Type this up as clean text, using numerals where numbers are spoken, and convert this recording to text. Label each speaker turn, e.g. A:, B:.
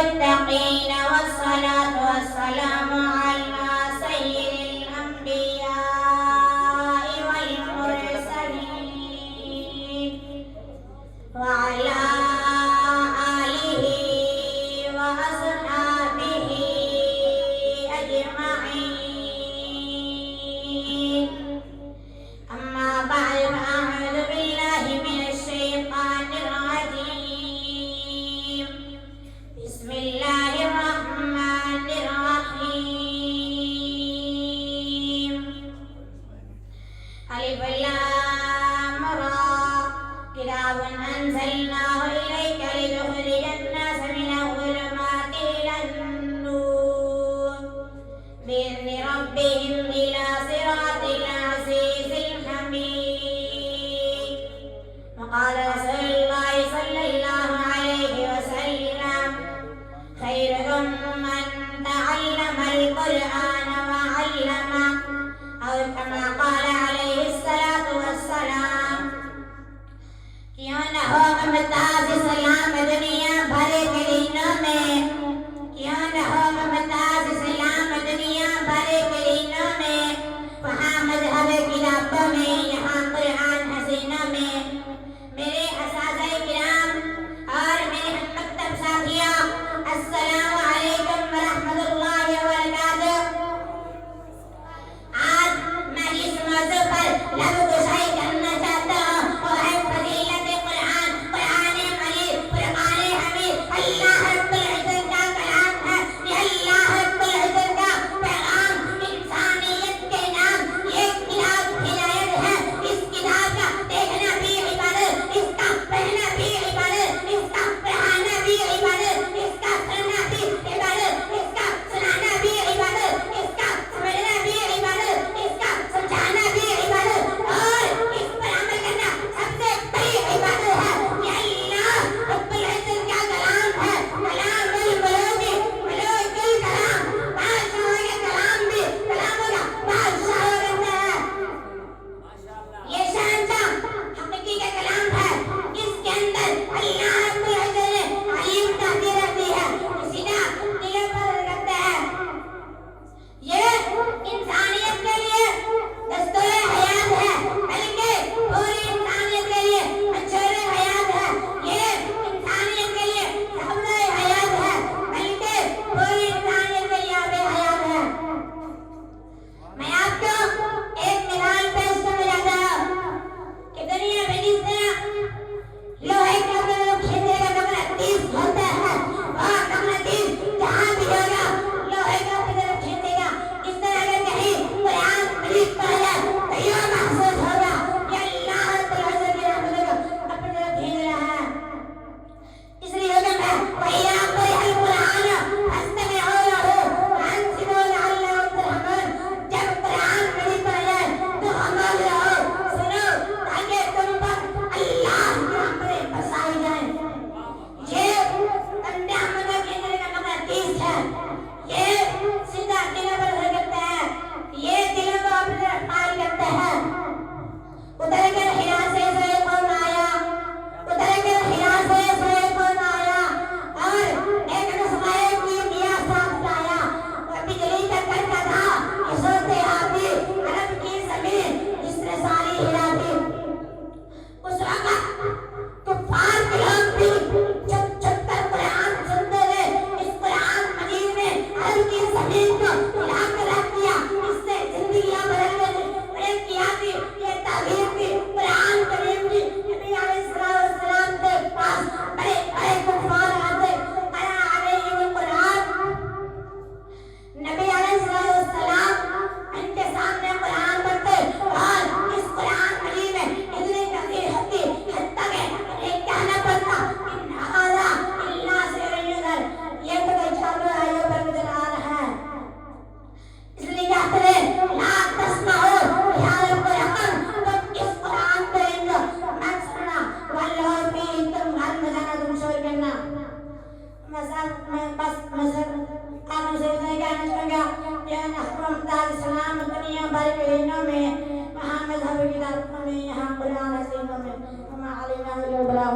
A: المتقين والصلاة والسلام على سيد الأنبياء والمرسلين وعلى آله وأصحابه أجمعين. أما بعد فأعوذ بالله من الشيطان الرجيم. بسم الله الرحمن الرحيم. ألف لام را كتاب أنزلناه إليك لتخرج الناس من الظلمات إلى النور بإذن ربهم إلى صراط العزيز الحميد. وقال رسول الله صلى الله عليه وسلم: خيركم من تعلم القرآن وعلمه، أو كما قال عليه الصلاة والسلام. क्यों न हो मुमताज सलाम दुनिया भर के दिनों में, क्यों न हो मुमताज सलाम दुनिया भर के दिनों में, वहाँ मजहब किताबों में, यहाँ कुरान हसीनों में। मेरे असातिज़े किराम और मेरे हममकतब साथियों, अस्सलामु अलैकुम व रहमतुल्लाहि व बरकातुहू। आज मैं इस मौजू पर लफ्ज़ करना चाहता हूँ, वो है फजीलत कुरान। कुरान मजीद, फुरक़ान हमीद अल्लाह रब्बुल इज़्ज़त का कलाम है। ये अल्लाह रब्बुल इज़्ज़त का पैगाम इंसानियत के नाम ये किताब हिदायत है। इस किताब का देखना भी इबादत, इसका पढ़ना भी इबादत, इसका पढ़ाना भी इबादत, इसका सुनना भी इबादत, इसका सुनाना भी इबादत, इसका समझना भी इबादत, इसका समझाना भी इबादत और इस पर अमल करना सबसे बड़ी इबादत है। ये अल्लाह रब्बुल इज़्ज़त का कलाम है। कलामुल मलूकी मलूकुल कलाम, बादशाहों के कलाम भी कलामों का बादशाह रहता है। ये शहंशाह हक़ीक़ी का कलाम है। इसके अंदर अल्लाह रब्बुल इज़्ज़त ने अलीम ताक़ीद रखी है, सीधा दिलों पर रखता है। ये इंसानियत के लिए दस्तूर हयात है, बल्कि पूरी इंसानियत के लिए मंशूर हयात है। ये इंसानियत के लिए सब्ज़ हयात है, बल्कि पूरी इंसानियत के लिए आब हयात है। मैं आपको एक मिसाल पेश करने जाता हूँ कि दुनिया में जिस तरह लोहे का खींचने का मक़नातीस होता है, वह मक़नातीस जहाँ भी होगा लोहे का खींचेगा। इस तरह अगर कहीं कुरान मजीद पढ़ा जाए तो यूँ महसूस होगा कि अल्लाह रब्बुल इज़्ज़त की रहमत को अपनी तरफ खींच रहा है। इसलिए हुक्म है वइज़ा क़ुरिअल कुरान फस्तमिऊ लहू वअनसितू लअल्लकुम तुरहमून। जब कुरान मजीद पढ़ा जाए तो खामोश रहो, सुनो, ताकि तुम पर अल्लाह की रहमतें बरसाई जाएं। ये बंदे हमको खींचने का मक़नातीस है। ये सीधा दिलों पर असर करता है, ये दिलों को अपनी तरफ माइल करता है। उतर कर हिरा से सोए कौन आया, उतर कर हिरा से सोए कौन आया, और एक नस्माए की दिया साफ आया। बिजली का करका था ये सोते आती अरब की ज़मीन जिसने सारी हिरा थी। उस वक़्त कुफ़ार के लोग भी छुप छुप कर कुरान सुनते थे। इस कुरान मजीद ने अरब की ज़मीन को हिला कर रख दिया। इससे ज़िंदगियाँ बदलने की प्रेम किया थी। ये ताबीर थी कुरान करीम की। नबी अलैहिस्सलाम के पास बड़े बड़े कुफ़ार आते, क़रा अलैहिमुल कुरान। नबी अलैहिस्सलाम इनके सामने कुरान पढ़ते और इस कुरान मजीद में इतनी तकलीफ होती हत्ता के उन्हें कहना पड़ता इन हाज़ा इल्ला सिहरुन युज़र, ये तो कोई जादू है जो पर नज़र आ रहा है। इसलिए कहते हैं ला तस्माऊ लिहाज़ा कुरान, तुम इस कुरान को इनको मत सुनना, वल्लहू फीही, तुम घर में जाना, तुम शोर करना। मैं बस कानून से नहीं कहना चाहूँगा कि मुमताज सलाम दुनिया भर के दिनों में, वहाँ मजहब किताबों में, यहाँ कुरान हसीनों में, वहाँ अलैना वल बलाग।